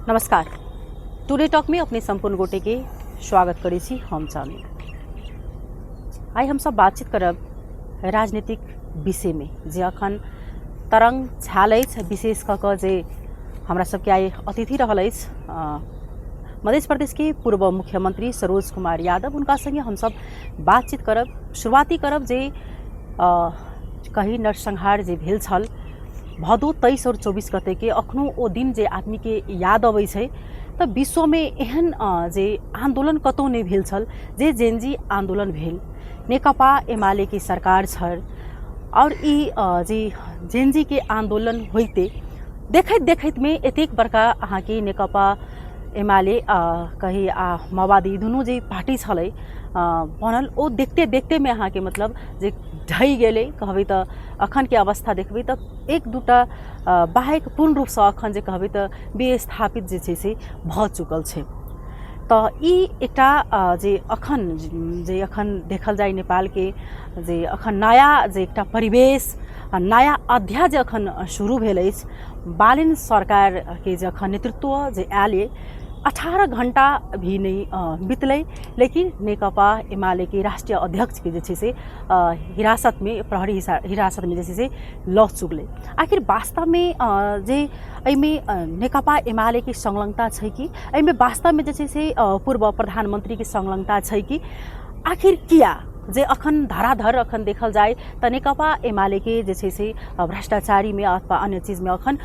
नमस्कार। Today talk में अपने संपूर्ण गोटे के स्वागत करै छी हम चानी। आई हम सब बातचीत करब राजनीतिक विषय में जे अखन तरंग छाल अछि, विशेष कऽ कऽ जे हमरा सबके आई अतिथि रहल अछि मध्य प्रदेश के पूर्व मुख्यमंत्री सरोज कुमार यादव। उनका संगे हम सब बातचीत करब। शुरुआती करब जे कहीं नरसंहार जे भेल छल भदौ 23 और 24 गते के अखनो ओ दिन जे आदमी के याद अबै छै तऽ विश्व में एहन जे आंदोलन कतौ नहीं भेल छल जे जेनजी आंदोलन भेल। नेकपा एमाले की सरकार छल और ई जे जेनजी के आंदोलन होइते देखैत देखैत में एतेक बड़का अहाँ के नेकपा एमाले कही माओवादी दुनू जे पार्टी छलै बनल ओ देखते देखते में अहाँ के मतलब जे ढहि गेलै कहबै तऽ अखन के अवस्था देखबै तऽ एक दूटा बाहेक पूर्ण रूप से अखन जे कहबै तऽ विस्थापित जे छै से भऽ चुकल छै। तऽ ई एकटा जे अखन देखल जाय नेपाल के जे अखन नया जे एकटा परिवेश नया अध्याय जे अखन शुरू भेल अछि। बालिन सरकार के जे अखन नेतृत्व जे आयल 18 घंटा भी नहीं बीतलै, लेकिन नेकपा एमाले के राष्ट्रीय अध्यक्ष के जे छै से हिरासत में प्रहरी हिरासत में जे छै से लऽ चुकलै। आखिर वास्तव में जे एहिमे नेकपा एमाले की संलग्नता छै कि एहिमे वास्तव में जे छै से पूर्व प्रधानमंत्री की संलग्नता छै कि आखिर किया जे अखन धराधर अखन देखल जाए तऽ नेकपा एमाले के जे छै से भ्रष्टाचारी में अथवा अन्य चीज में अखन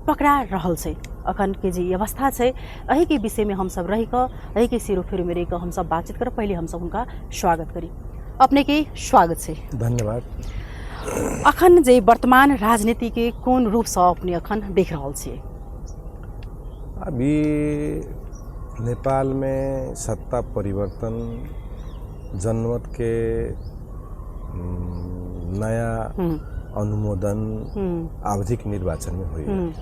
पकड़ा रहल छै। अखन के जे अवस्था छै एही के विषय में हम सब रही कऽ एही के सिरोफेरो में रही कऽ हम सब बातचीत कर। पहले हम सब उनका स्वागत करी। अपने के स्वागत छै। धन्यवाद। अखन जे वर्तमान राजनीति के कोन रूप से अपने अखन देख रहल छियै? अभी नेपाल में सत्ता परिवर्तन जनमत के नया अनुमोदन आवधिक निर्वाचन में हुई।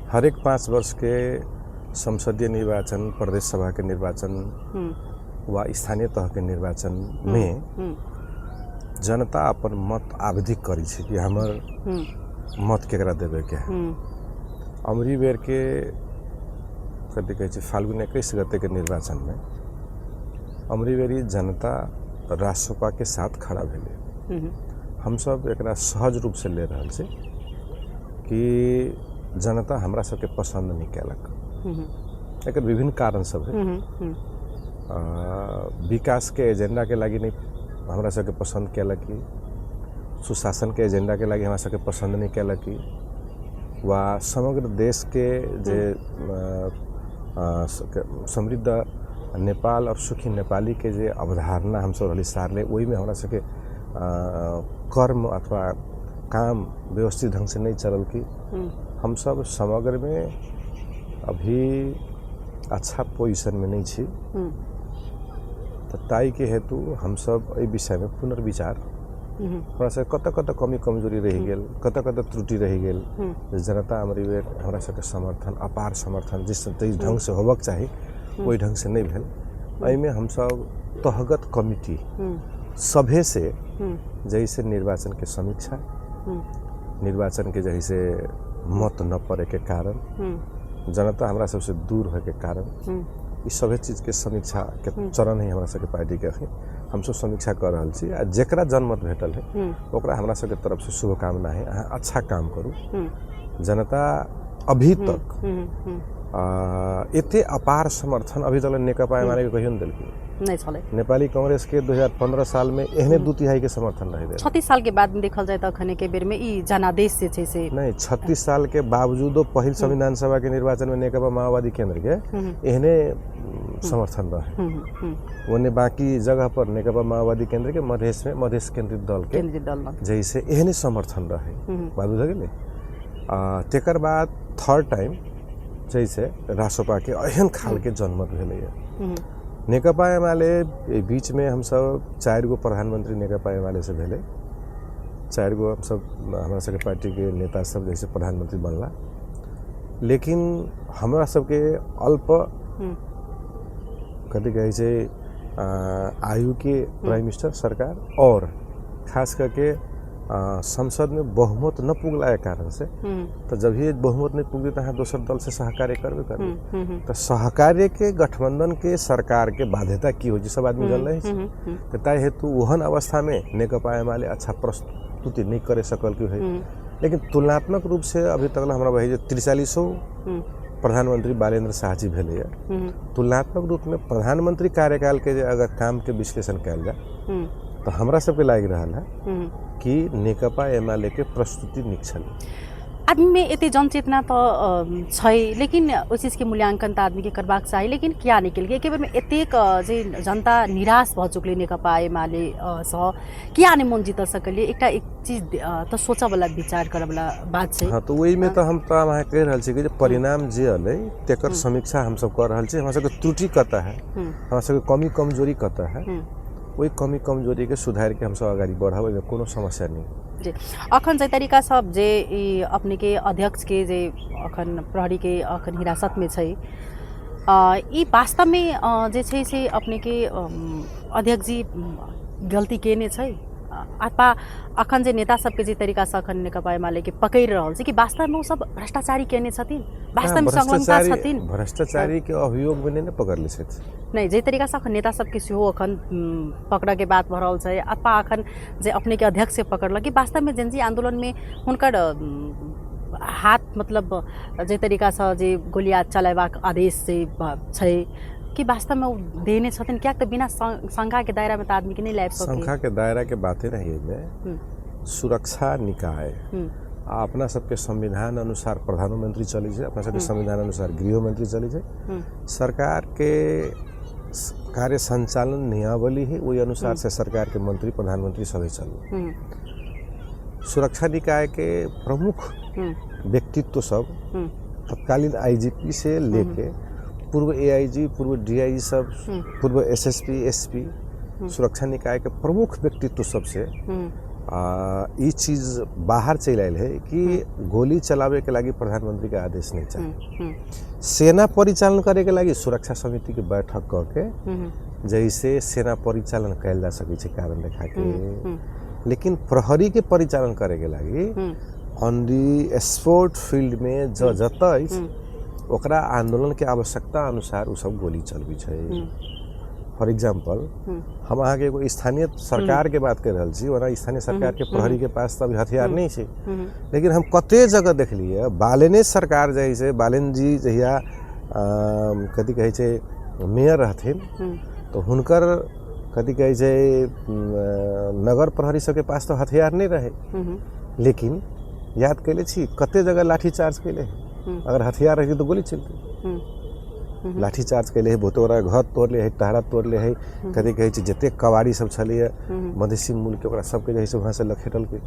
हर एक 5 वर्ष के संसदीय निर्वाचन, प्रदेश सभा के निर्वाचन व स्थानीय तह के निर्वाचन में जनता अपन मत आवधिक करी छै कि हमर मत केकरा देवे के है। अमरी बेर के कथी कहै छै फाल्गुन 21 गते के निर्वाचन में अमरी बेरी जनता राष्ट्रपा के साथ खड़ा भेले। हम सब एकरा सहज रूप से ले रहल छै कि जनता हमरा सबके पसंद नहीं कैलक। एकर विभिन्न कारण सब है। विकास के एजेंडा के लागी नहीं हमरा सबके पसंद कैलक कि सुशासन के एजेंडा के लागी हमरा सबके पसंद नहीं कैलक कि वा समग्र देश के जे समृद्ध नेपाल और सुखी नेपाली के जे अवधारणा हम सब सारले वही में हमरा सबके कर्म अथवा काम व्यवस्थित ढंग से नहीं चलल कि हम सब समग्र में अभी अच्छा पोजीशन में नहीं छी। तो ताई के हेतु हम सब एहि विषय में पुनर्विचार हमरा सब कत कमी कमजोरी रह गेल, कत त्रुटि रह गेल। जनता हमारी हमरा सबके समर्थन अपार समर्थन जिस ढंग से होबक चाहिए वही ढंग से नहीं भेल। एहि में हम सब तहगत कमिटी सभे से जैसे निर्वाचन के समीक्षा, निर्वाचन के जैसे मत न पड़े के कारण, जनता हमरा सबसे दूर होए के कारण इस सभी चीज के समीक्षा के चरण ही हमरा सबके पार्टी के हम सब समीक्षा कर रहल छी। आ जेकरा जनमत भेटल है ओकरा हमरा सबके तरफ से शुभकामना है। अहाँ अच्छा काम करू। जनता अभी तक एते अपार समर्थन अभी तक नेकपा एमाले के कहियो नहीं दिलकै नहीं चले। नेपाली कांग्रेस के 2015 साल में एहने 2/3 के समर्थन रहे। 36 साल के बाद में देखल जाए तो अखने के बेर में ई जनादेश से छै से नहीं 36 साल के बावजूदो पहिल संविधान सभा के निर्वाचन में नेकपा माओवादी केंद्र के एहने समर्थन रहे। ओने बाकी जगह पर नेकपा माओवादी केंद्र के मधेश केंद्रित दल के जैसे एहने समर्थन रहे। बात बुझ गेलै। तेकर बाद थर्ड टाइम जैसे राष्ट्रपा के एहन खाल के जनमत भेलै। नेकपा एमाले बीच में हम सब 4 गो प्रधानमंत्री नेकपा एमाले से भेले। 4 गो हम सब हमारा सबके पार्टी के नेता सब जैसे प्रधानमंत्री बनला। लेकिन हमरा सबके अल्प कथी कहै छै आयु के प्राइम मिनिस्टर सरकार और खास करके संसद में बहुमत न पुगला के कारण से तो जब ही बहुमत नहीं पुगी तो दोसर दल से सहकार्य करबे करबे तो सहकार्य के गठबंधन के सरकार के बाध्यता की हो सब आदमी गल रहे तो ताहि हेतु ओहन अवस्था में नेकपा एमाले अच्छा प्रस्तुति नहीं करे सकल की है। लेकिन तुलनात्मक रूप से अभी तक हमरा भाई 4300 प्रधानमंत्री बालेंद्र शाह जी भेले तुलनात्मक रूप में प्रधानमंत्री कार्यकाल के अगर काम के विश्लेषण कल जाए तो हमरा सबके लागि रहल है कि नेकपा एमाले के प्रस्तुति निक छल। आदमी में एते जनचेतना तो छै लेकिन उस चीज के मूल्यांकन तो आदमी के करबाक चाहिए लेकिन क्या निकल गया केवल में एतेक जे जनता निराश भ चुकले नेकपा एमाले स किया नहीं मन जीत सकलिए एक चीज तो सोचा वाला विचार करे वाला बात छै। हां तो वही में तो हम तो वहां कह रहल छी कि परिणाम जे अलै तेकर समीक्षा हम सब कर रहल छी। हमरा सब के त्रुटि कता है हमरा सब के कमी कमजोरी कता है वही कमी कमजोरी के सुधार के हम सब आगे बढ़ावे में कोनो समस्या नहीं जी। अखन जे तरीका सब जे अपने के अध्यक्ष के जे अखन प्रहरी के अखन हिरासत में छै ई वास्तव में जे छै से अपने के अध्यक्ष जी गलती केने छै अथवा अखन जे नेता सबके जे तरीका से अखन नेकपा एमाले के पकड़ रहल छै कि वास्तव में वो सब भ्रष्टाचारी केने छथिन वास्तव में संलग्नता छथिन भ्रष्टाचारी के अभियोग में नहीं पकड़ले छथि नहीं जे तरीका से अखन नेता सबके सेहो अखन पकड़ के बात भ रहल छै अथवा अखन जे अपने के अध्यक्ष से पकड़ल कि वास्तव में जेनजी आंदोलन में हुनकर हाथ मतलब जे तरीका से जे गोलियां चलाइबाक आदेश से छै कि वास्तव में वो देने छथिन क्या तो बिना शंका के दायरा में तो आदमी के नहीं लाइफ सके शंका के दायरा के बातें नहीं में सुरक्षा निकाय अपना सबके संविधान अनुसार प्रधानमंत्री चली है अपना सबके संविधान अनुसार गृह मंत्री चली है सरकार के कार्य संचालन नियमावली है वही अनुसार से सरकार के मंत्री प्रधानमंत्री सभी चल सुरक्षा निकाय के प्रमुख व्यक्तित्व सब तत्कालीन आईजीपी से लेके पूर्व एआईजी पूर्व डीआईजी सब पूर्व एसएसपी एसपी सुरक्षा निकाय के प्रमुख व्यक्तित्व सबसे ये चीज बाहर चल आयल है कि गोली चलावे के लगी प्रधानमंत्री का आदेश नहीं चाहिए सेना परिचालन करे के लगी सुरक्षा समिति के बैठक करके जैसे सेना परिचालन कैल जा सके कारण देखा के लेकिन प्रहरी के परिचालन करे के लगी ऑन दी स्पोर्ट फील्ड में जतई ओकरा आंदोलन के आवश्यकता अनुसार उ सब गोली चलबी छै। फॉर एग्जांपल हम अहाँ के एगो स्थानीय सरकार के बात कर रहल छी वना स्थानीय सरकार के प्रहरी के पास तो अभी हथियार नहीं छै लेकिन हम कते जगह देखलिए बालेने सरकार जैसे बालेन जी जहिया कथी कहे छै मेयर रहथिन तो हुनकर कथी कहे छै नगर प्रहरी सब के पास तो हथियार नहीं रहे लेकिन याद कैले छी कते जगह लाठीचार्ज कैले अगर हथियार रही तो गोली चलती लाठीचार्ज कैले है बहुत बड़ा घर तोड़ले है टहरा तोड़ले है कथी कहे जते कवाड़ी सब छलिए मधेसी मूल के सबके जे है वहाँ से लखेटल के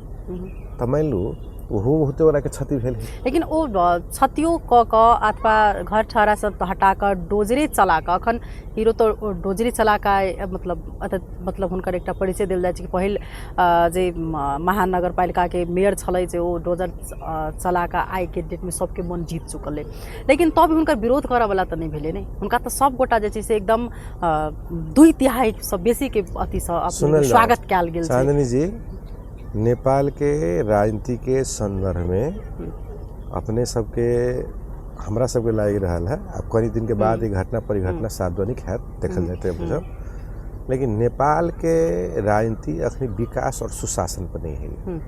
तो मान लू ओहो होते वाला के क्षति भेल लेकिन वो क्षतियों क अथवा घर ठहरा सब हटाकर डोजरे चला कर अखन हीरो तो डोजरे चला का मतलब हुनकर एक परिचय दिल जाए कि पहिल जे महानगर पालिका के मेयर छलै जे वो डोजर चला का आइ के डेट में सबके मन जीत चुकल है लेकिन तब हुनकर विरोध करे वाला तो नहीं भेले नहीं हुनका तो सब गोटा जे से एकदम 2/3 सब बेसी के अति स्वागत कयल गेल चांदनी जी नेपाल के राजनीति के संदर्भ में अपने सबके हमरा सबके लाग रहा है अब कई दिन के बाद ये घटना परिघटना सार्वजनिक है देखल जाते हैं लेकिन नेपाल के राजनीति अखनी विकास और सुशासन पर नहीं है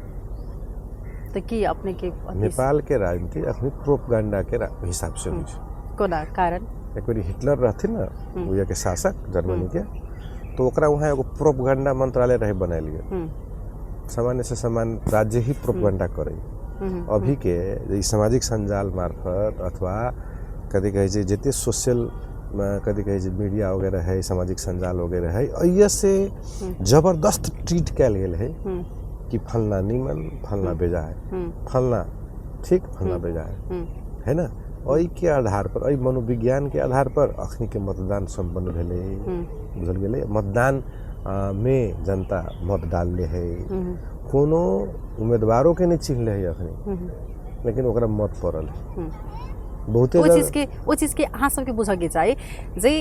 तो कि अपने के नेपाल के राजनीति अखनी प्रोपगंडा के हिसाब से हुई कोना कारण एक बार हिटलर रहते ना वो के शासक जर्मनी के तो ओकरा वहाँ एगो प्रोपगंडा मंत्रालय रहे बना लिए सामान्य से सामान्य राज्य ही प्रोपगंडा करे अभी के सामाजिक संजाल मार्फत अथवा कथी कहे जिते सोशल कथी कहे मीडिया वगैरह है सामाजिक संजाल वगैरह है अय से जबरदस्त ट्रीट कल गए है कि फलना निमन फलना बेजा है फलना ठीक फलना बेजा है ना अय के आधार पर अय मनोविज्ञान के आधार पर अखनी के मतदान संपन्न भेले बुझल गेले मतदान में जनता मत डालले है कोनो उम्मीदवारों के नहीं चिन्हले है अखनी लेकिन ओकरा मत पड़ल है बहुते ओ चीज के अहाँ सबके बुझके चाही जे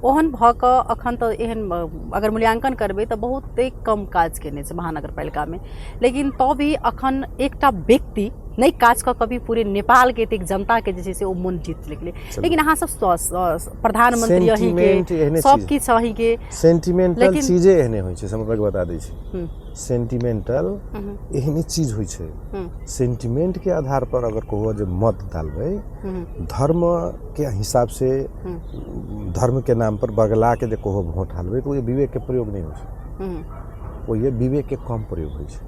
ओहन भ क अखन त एहन अगर मूल्यांकन करबै त बहुते कम काज केने छै महानगरपालिका में, लेकिन तो भी अखन एकटा व्यक्ति नहीं काज का कभी पूरे नेपाल के एक जनता के जैसे से वो मन जीत लेके, लेकिन अहाँ सब प्रधानमंत्री अही के सब की अही के सेंटिमेंटल चीजें एहने होय छै, समझ बता दै छी। सेंटिमेंटल एहने चीज होय छै, सेंटिमेंट के आधार पर अगर कहो जे मत डालबै धर्म के हिसाब से, धर्म के नाम पर बगला के जे कहो वोट डालबै तो ये विवेक के प्रयोग नहीं होय छै, वो ये विवेक के कम प्रयोग होय छै,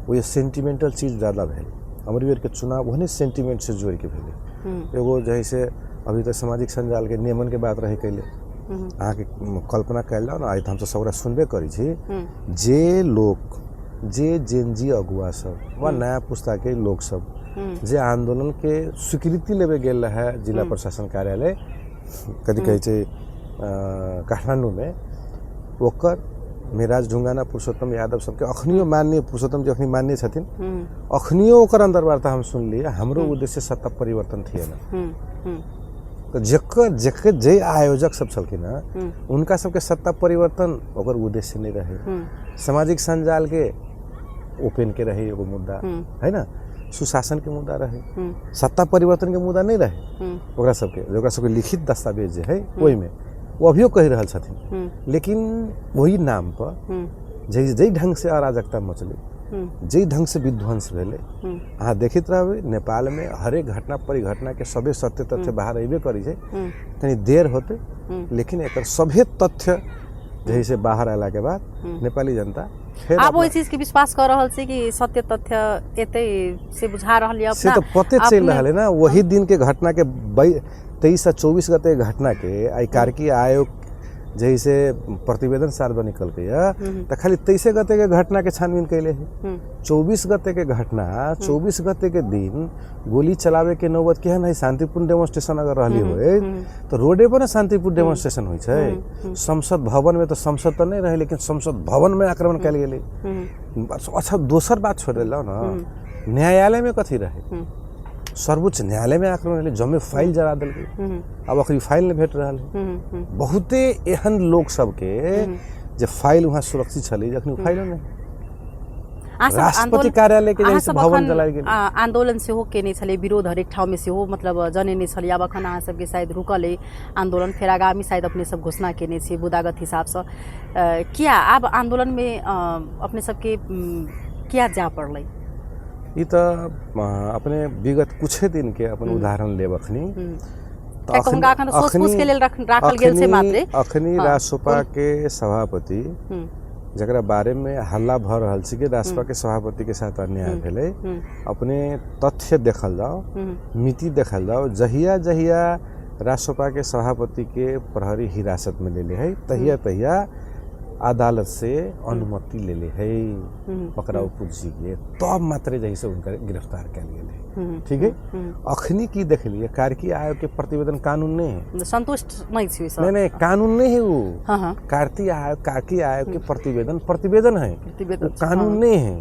वो ये सेंटिमेंटल चीज ज़्यादा भेल। अमरवीर के चुनाव वही सेंटिमेंट से जोड़ के भेले। एगो जैसे अभी तो सामाजिक संजाल के नियमन के बात रहे कैले, अहाँ के कल्पना कैल जाओ ना, आई तो हम तो सबरा सुनबे करी छी, जे लोग जे जेनजी अगुआ सब व नया पुस्ता के लोग सब जे आंदोलन के स्वीकृति लेवे गेल है जिला प्रशासन कार्यालय कथी कहे छै काठमांडू में, ओकर मेराज ढुंगाना पुरुषोत्तम यादव सबके अखनियो माननीय पुरुषोत्तम जी अखनी माननीय छथिन, अखनियो ओकर अंतर्वार्ता हम सुन लिए, हमरो उद्देश्य सत्ता परिवर्तन थिएन। तो जकर जे आयोजक सब छलखिन ना उनका सबके सत्ता परिवर्तन ओकर उद्देश्य नहीं रहे। सामाजिक संजाल के ओपन के रहे एगो मुद्दा है ना, सुशासन के मुद्दा रहे, सत्ता परिवर्तन के मुद्दा नहीं रहे ओकरा सबके लिखित दस्तावेज जे है ओहि में वो अभियो कह रहल छथिन, लेकिन वही नाम पर जै ढंग से अराजकता मचले, जै ढंग से विध्वंस भेले, अहाँ देखित रहबै नेपाल में हरेक घटना परिघटना के सभे सत्य तथ्य बाहर अबे करी छै, तनी देर होते लेकिन एकर सभे तथ्य जैसे बाहर आला के बाद नेपाली जनता फिर अब वही चीज के विश्वास कर रहल छै कि सत्य तथ्य एते से बुझा रहल है, से तो पते चल रहल है ना। वही दिन के घटना के 23 से 24 गते घटना के आई कार्की आयोग जैसे प्रतिवेदन सार्वजनिक कल के तो खाली 23 गते के घटना के छानबीन कैले है। 24 गते के घटना 24 गते के दिन गोली चलावे के नौबत केहन है, शांतिपूर्ण डेमोन्स्ट्रेशन अगर रहली होय तो रोडे पर शांतिपूर्ण डेमोन्स्ट्रेशन होय छै। संसद भवन में तो संसद तो नहीं रहे, लेकिन संसद भवन में आक्रमण कैल गेलै। अच्छा दोसर बात छोड़ लो ना, न्यायालय में कथी रहे, सर्वोच्च न्यायालय में आक्रमण भेलै, जमे फाइल जरा दिल, अब अखरी फाइल नहीं भेट रहा है। बहुते एहन लोग सबके जे फाइल वहाँ सुरक्षित छलै, जखनी फाइल नहीं, राष्ट्रपति कार्यालय के जैसे भवन जलायल गेल, आंदोलन से हो केने छले, विरोध हरेक ठाव में से हो मतलब जनेने छले। अब अखन अहाँ सबके शायद रुकल है आंदोलन, फिर आगामी शायद अपने सब घोषणा केने छे बुदागत हिसाब से, क्या अब आंदोलन में अपने सबके क्या जा पड़लै? ये तो अपने विगत कुछ दिन के अपन उदाहरण लेब अखनी अखनी रासोपा के सभापति जकरा बारे में हल्ला भ रहल छी कि रासोपा के सभापति के साथ अन्याय भेलै, अपने तथ्य देखल जाओ, मिति देखल जाओ, जहिया जहिया रासोपा के सभापति के प्रहरी हिरासत में ले है तहिया तहिया अदालत से अनुमति ले ले है पकड़ाऊ पूछी के, तब मात्र जैसे उनका गिरफ्तार कर लिए। ठीक है, अखनी की देख लिए कार्की आयोग के प्रतिवेदन कानून नहीं है, संतुष्ट नहीं थी सर, नहीं कानून नहीं है वो। कार्की आयोग के प्रतिवेदन है, कानून नहीं है।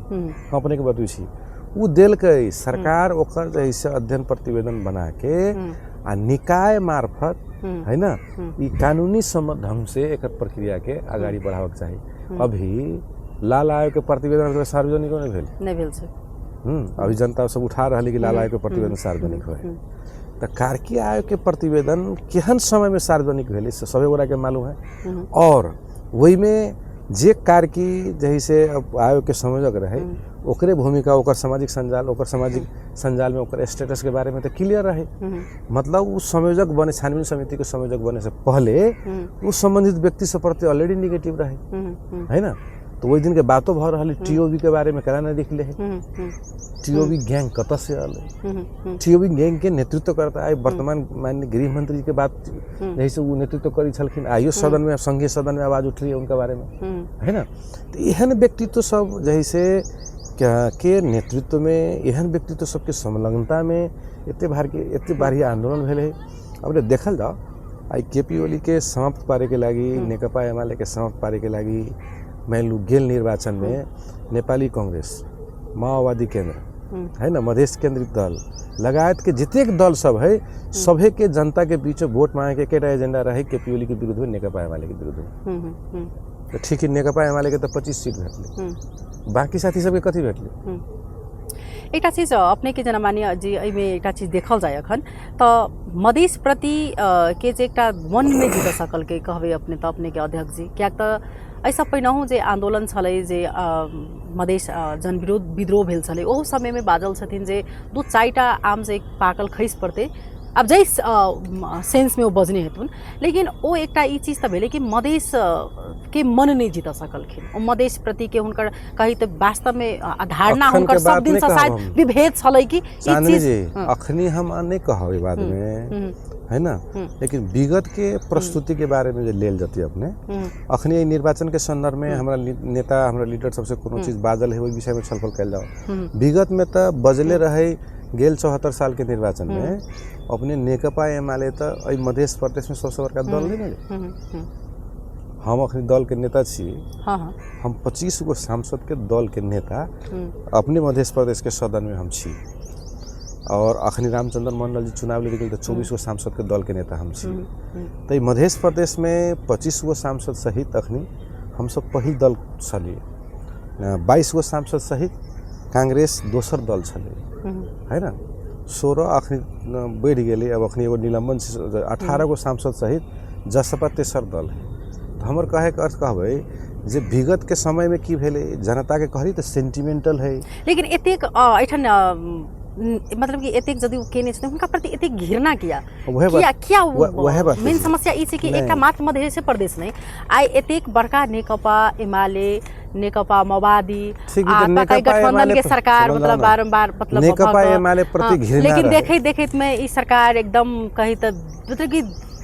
अपने के बतू छी वो दिल के सरकार ओकर जैसे अध्ययन प्रतिवेदन बना के आ निकाय मार्फत है ना ये कानूनी सम्मत ढंग से एक प्रक्रिया के आगाड़ी बढ़ावे के चाहिए। अभी लाल आयोग के प्रतिवेदन सार्वजनिक नहीं भेल छै, अभी जनता सब उठा रही कि लाल आयोग के प्रतिवेदन सार्वजनिक हो, तो कार्की आयोग के प्रतिवेदन केहन समय में सार्वजनिक भेल सभी गोरा के मालूम है। और वही में जे कार्की जैसे आयोग के संयोजक रहे ओकरे भूमिका, ओकर सामाजिक संजाल में ओकर स्टेटस के बारे में तो क्लियर रहे। मतलब वो संयोजक बने, छानबीन समिति के संयोजक बने से पहले वो संबंधित व्यक्ति से प्रति ऑलरेडी निगेटिव रहे है ना। तो वही दिन के बातों भ रही टीओबी के बारे में करा नहीं दिखले है, टीओबी गैंग कत से आल, टीओबी गैंग के नेतृत्व करता है वर्तमान माननीय गृह मंत्री के बात जैसे वो नेतृत्व करी छलखिन, आइयो सदन में संघीय सदन में आवाज उठ रही है उनके बारे में है ना। तो एहन व्यक्तित्व सब जैसे के नेतृत्व में, एहन व्यक्तित्व सबके संलग्नता में एते भारी आंदोलन भेल है। अब देखल जाओ आई केपी ओली के समाप्त पारे के लागी, नेकपा एमाले के समाप्त पारे के लागी मान लू गेल निर्वाचन में नेपाली कांग्रेस, माओवादी केंद्र है ना, मधेश केंद्रित दल लगायत के जितेक दल सब है सभे के जनता के बीच वोट मांगे के एकेटा एजेंडा रहे केपी ओली के विरुद्ध में, नेकपा एमाले के विरुद्ध में। तो ठीक है, नेकपा एमाले के तो 25 सीट भेटले, बाकी साथी सबके कथी भेटले? एक चीज अपने के जनमान्य जी एहिमे एक चीज देखल जाए अखन तो मधेश प्रति के जे एक मन में जीत सकल के कहबे अपने तो अपने के अध्यक्ष जी, क्या तो ऐसा पहिनहु जे आंदोलन छलै जे मधेश जनविरोध विद्रोह भेल छलै ओ समय में बाजल छथिन जे दू चारिटा आम से पाकल खैस पड़ते अब जै सेंस में वो बजने हेतुन, लेकिन वो एक चीज तो भेले कि मधेश के मन नहीं जीत सकलखिन, मधेश प्रति के हुनकर कही तो वास्तव में धारणा हुनकर सब दिन से शायद विभेद छलै कि चांदनी जी अखनी हम नहीं कहब बाद में, है ना, लेकिन विगत के प्रस्तुति के बारे में जो लेल जाती अपने अखनी निर्वाचन के संदर्भ में हमारा नेता हमारा लीडर सबसे कोनो चीज बाजल है वही विषय में छलफल कैल जाओ। विगत में तो बजले रहे गेल 74 साल के निर्वाचन में अपने नेकपा एमाले तो मध्य प्रदेश में सबसे बड़का दल नहीं मिले। हम अखनी दल के नेता छी, हम 25 गो सांसद के दल के नेता अपने मध्य प्रदेश के सदन में हम छी, और अखनी रामचंद्र मंडल जी चुनाव लेके गए तो 24 गो सांसद के दल के नेता हम छी। तो मध्य प्रदेश में 25 गो सांसद सहित अखनी हम सब पहिल दल छलिए, 22 गो सांसद सहित कांग्रेस दोसर दल छले, है ना, 16 अखनी बढ़ गए, अब अखनी एगो निलंबन 18 गो सांसद सहित जसपा तेसर दल है। तो हमर कहे के अर्थ कहबे जे विगत के समय में की भेले जनता के कहली तो सेंटिमेंटल है, लेकिन एतेक ऐठन मतलब कि एतेक जदि केने छथिन हुनका प्रति एतेक घृणा किया मेन समस्या ई छै कि एकटा मात्र मध्य प्रदेश नहीं आइ एतेक बड़का नेकपा एमाले नेकपा माओवादी गठबंधन के सरकार मतलब बारंबार मतलब नेकपा एमाले प्रति घृणा, लेकिन देखैत में ई सरकार एकदम कही तो मतलब कि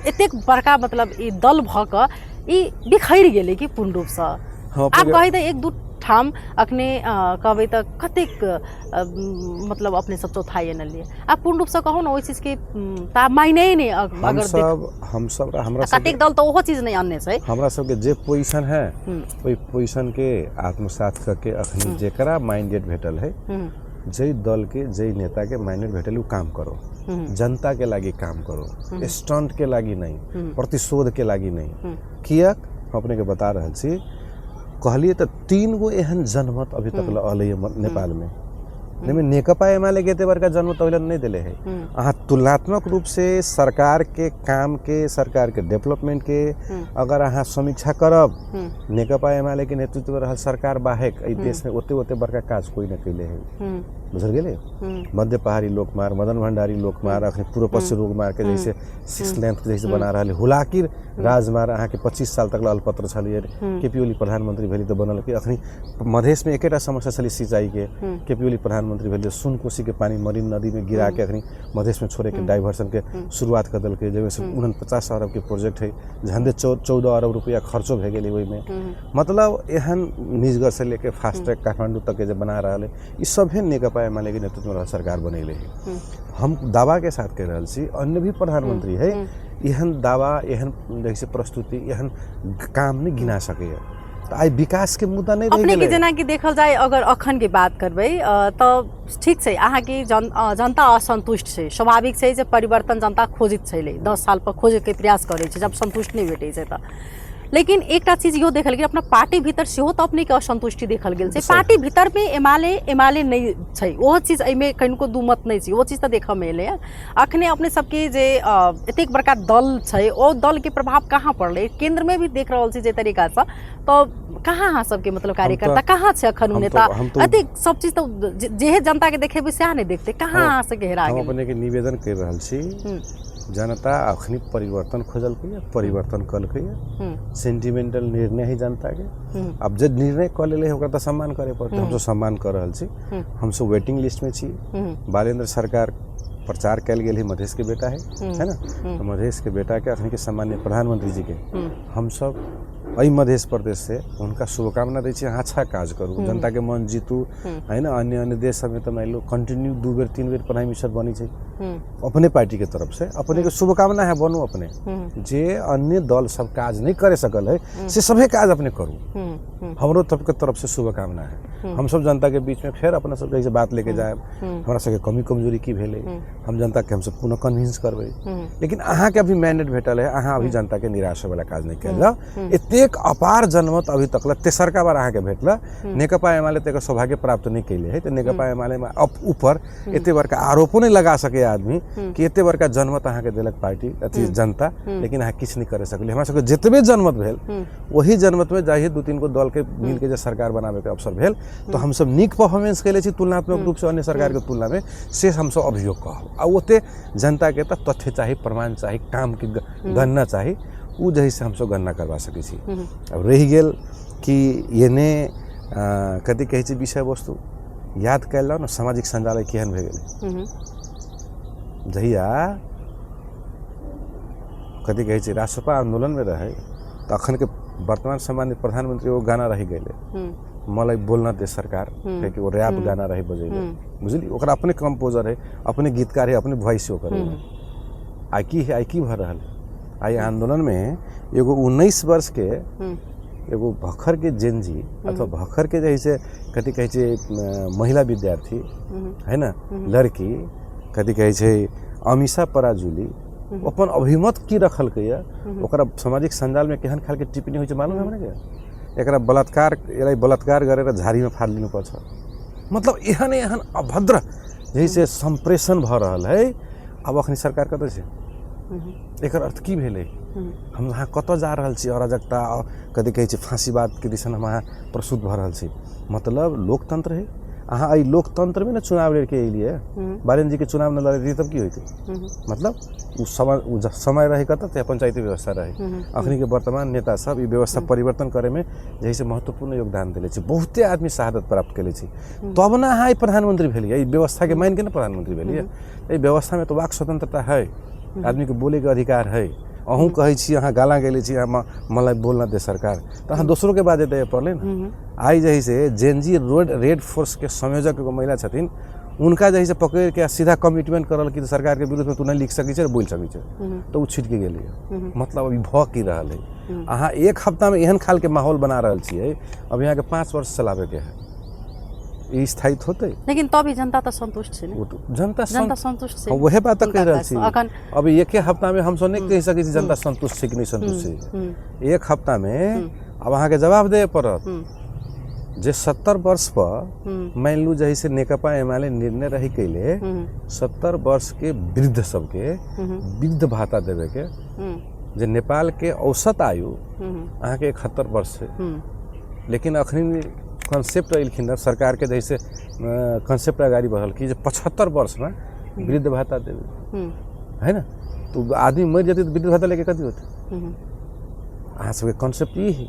एतेक बड़का मतलब ई दल भक ई बिखैर गेलै कि पूर्ण रूप से आप कही तो एक दू ठाम अखने कहबे तो कतेक मतलब अपने सब चौथाई न लिए आप पूर्ण रूप से कहूँ ना वही चीज के ता मायने ही नहीं अगर हम सब हमरा कतेक दल तो वो चीज नहीं आने से हमरा सब के जे पोजीशन है वही पोजीशन के आत्मसात करके अखनी जेकरा माइंडेड भेटल है जय दल के जय नेता के माइंडेड भेटल उ काम करो, जनता के लागी काम करो, स्टंट के लागी नहीं, प्रतिशोध के लागी नहीं। किया अपने के बता रहे छी कहलिए तो 3 गो एहन जनमत अभी तक अलै नेपाल में, में नेकपा एमाले के बड़का जनमत अभी नहीं दिले है। अहाँ तुलनात्मक रूप से सरकार के काम के सरकार के डेवलपमेंट के अगर अहाँ समीक्षा करब नेकपा एमाले के नेतृत्व में रहल सरकार बाहेक देश में ओते बड़का काज कोई न कैले है, बुझल गेले। मध्य पहाड़ी लोकमार्ग, मदन भंडारी लोकमार्ग, अखनी पूर्व पश्चिम रोगमार्ग के जैसे 6 लेन जैसे बना रहा है, हुलाकिर राजमार्ग अहाँ के 25 साल तक अल्पत्र छलिए, केपी ओली प्रधानमंत्री भेली तो बनल कि अखनी मधेश में एकेटा समस्या छली सिंचाई के, केपी ओली प्रधानमंत्री भेली सुनकोशी के पानी मरीन नदी में गिरा के अखनी मधेश में छोड़े के डाइवर्सन के शुरुआत कर दिल के, जैसे 49 अरब के प्रोजेक्ट है, झंडे 14 अरब रुपया खर्चो भे गेल ओहि में। मतलब एहन निजगढ़ से लेके फास्ट ट्रैक काठमांडू तक के जो बना रहा है ये सब है नेकपा एमाले के नेतृत्व में सरकार बनैले है। हम दावा के साथ कह रहा छी अन्य भी प्रधानमंत्री है एहन दावा एहन जैसे प्रस्तुति एहन काम नहीं गिना सके, तो आई विकास के मुद्दा नहीं अपने के जना कि देखल जाए अगर अखन के बात करबै तो ठीक है अहाँ की जनता असंतुष्ट है, स्वाभाविक है जे परिवर्तन जनता खोजित छलै 10 साल पर खोजे के प्रयास करे छै जब संतुष्ट नहीं भेटे छै तो, लेकिन एक चीज यो देखल गेल अपना पार्टी भीतर सेहो तो अपने के असंतुष्टि देखल गेल छै, पार्टी भीतर में एमाले नहीं छै वो चीज एहिमे कनिको दुमत नहीं छै वो चीज तो देखा में एलै। अखने अपने सबके जे एतेक बड़का दल छै ओ दल के प्रभाव कहाँ पड़लै केंद्र में भी देख रहल छी जे तरीका से, तो कहाँ अहाँ सबके मतलब कार्यकर्ता कहाँ छै अखन नेता एतेक सब चीज तो जे जनता के देखेबै सएह नहीं देखते, कहाँ अहाँ से घेरा गेल। हम अपने के निवेदन कर रहल छी जनता अखनी परिवर्तन खोजल के परिवर्तन कल के सेंटिमेंटल निर्णय ही जनता के, अब जब निर्णय कर ले ओकरा तो सम्मान करे पड़ते, हम तो सम्मान कर रहल छी, हम सब वेटिंग लिस्ट में छी। बालेंद्र सरकार प्रचार कल गेल ही मधेश के बेटा है ना, तो मधेश के बेटा के अखनी के सम्मान्य प्रधानमंत्री जी के हम सब एहि मध्य प्रदेश से उनका शुभकामना दै छी अहाँ अच्छा काज करू, जनता के मन जीतू, है ना। अन्य अन्य देश सब में तो मान लो कंटिन्यू 2 बेर 3 बेर प्राइम मिनिस्टर बनी छै अपने पार्टी के तरफ से, अपने के शुभकामना है बनू अपने। जे अन्य दल सब काज नहीं करे सकल है से सभी काज अपने करू, हमरो तरफ से शुभकामना है। हम सब जनता के बीच में फिर अपना सब जैसे बात लेके जाए, हमारा सबके कमी कमजोरी की भेले हम जनता के हम सब पुनः कन्विंस करबे। लेकिन अहाँ के अभी मैंडेट भेटल है, अहाँ अभी जनता के निराशा वाला काज नहीं कैल। एतेक अपार जनमत अभी तक तेसरका बार अहाँ के भेटल, नेकपा एमाले तक सौभाग्य प्राप्त नहीं कैले है। तो नेकपा एमाले में ऊपर एते बड़का आरोपो नहीं लगा सके आदमी कि एते बड़का जनमत अहाँ के देलक पार्टी अथी जनता, लेकिन अहाँ किछ नहीं करे सकले। हमरा सबके जतबे जनमत भेल वही जनमत में जाइए 2-3 गो दल के मिल के जे सरकार बनावे के अवसर भेल तो हम सब नीक परफॉर्मेंस कैले छी तुलनात्मक रूप से अन्य सरकार के तुलना में, से हम सब अभियोग कहब। आ ओते जनता के त तथ्य चाहिए, प्रमाण चाहिए, काम के गणना चाहिए, उ जही से हम सब गणना करवा सकै छी। अब रही गेल कि येने कथी कहै छै विषय वस्तु याद कैल न सामाजिक संजाल केहन भे गेलै। जहिया कथी कहै छै राष्ट्रपा आंदोलन में रहे तो अखन के वर्तमान सम्मानित प्रधानमंत्री वो गाना रही गए मलाई बोलना दे सरकार, कि वो रैप गाना रही बजेले, बुझली ओकरा अपने कंपोजर है, अपने गीतकार है, अपने वॉइस ओकर है। आई की भर रहल आई आंदोलन में एगो 19 वर्ष के एगो भखर के जेनजी अथवा भखर के जैसे कथी कहै छै महिला विद्यार्थी है ना, लड़की कथी कहै छै अमीषा पराजुली अपन अभिमत की रखल के ओकरा सामाजिक संजाल में केहन खाल के टिप्पणी होइ छै मालूम है हमरा के। एकरा बलात्कार गरेर झाड़ी में फाड़ लिनु पर्छ। मतलब एहन एहन अभद्र जैसे संप्रेषण भ रहल है। अब अखनी सरकार कतऽ छै, एकर अर्थ की भेलै, हम वहाँ कतऽ जा रहल छी, अराजकता कथी कहै छै फांसीवाद के दिशा में वहाँ प्रस्तुत भ रहल छी। मतलब लोकतंत्र है, अहाँ आई लोकतंत्र में ना चुनाव लड़के अलिए, बारेन जी के चुनाव न लड़े तब की होते। मतलब उ समय रहे कतऽ पंचायती व्यवस्था रहे, अखनी के वर्तमान नेता सब ई व्यवस्था परिवर्तन करे में जैसे महत्वपूर्ण योगदान दिले छी, बहुते आदमी शहादत प्राप्त कैले छी, तब ना अहाँ प्रधानमंत्री भेलिए। ई व्यवस्था के मान के ना प्रधानमंत्री भेलिए। ई व्यवस्था में तो वाक स्वतंत्रता है, आदमी के बोले के अधिकार है। अहूँ कहै छी अहाँ गाला गेले छी मलाई बोलना दे सरकार, तो अहाँ दोसरों के बात दे पड़ले ना। आई जही से जेनजी रेड फोर्स के संयोजक एगो महिला छथिन, उनका जही से पकड़ के सीधा कमिटमेंट करल कि सरकार के विरुद्ध में तू नहीं लिख सकै छै, बोल सकै छै, तो वो छिट के गेलै। मतलब अभी भ की रहल है, अहाँ 1 हफ्ता में एहन खाल के माहौल बना रहल छियै। अब यहाँ के 5 वर्ष चलावे के है, ई स्थायित्व होते। लेकिन तभी जनता तो संतुष्ट छै, जनता संतुष्ट छै। वही बात कह रहल छी। अब 1 हफ्ता में हम सब नहीं कह सकै छी जनता संतुष्ट छै कि नहीं संतुष्ट छै। 1 हफ्ता में अब अहाँ के जवाब दे पड़त। जे 70 वर्ष पर मान लू जही से नेकपा एमाले निर्णय रही कैले 70 वर्ष के वृद्ध सबके वृद्ध भाता देवे के, जे नेपाल के औसत आयु अहाँ के 71 वर्ष है। लेकिन अखनी कंसेप्ट अखिन सरकार के जैसे कंसेप्ट अगाड़ी बढ़ल कि 75 वर्ष में वृद्ध भाता देवे है ना, तो आदमी मर जाते तो वृद्ध भाता लेके कथी होते। अहाँ सबके कंसेप्ट ये है।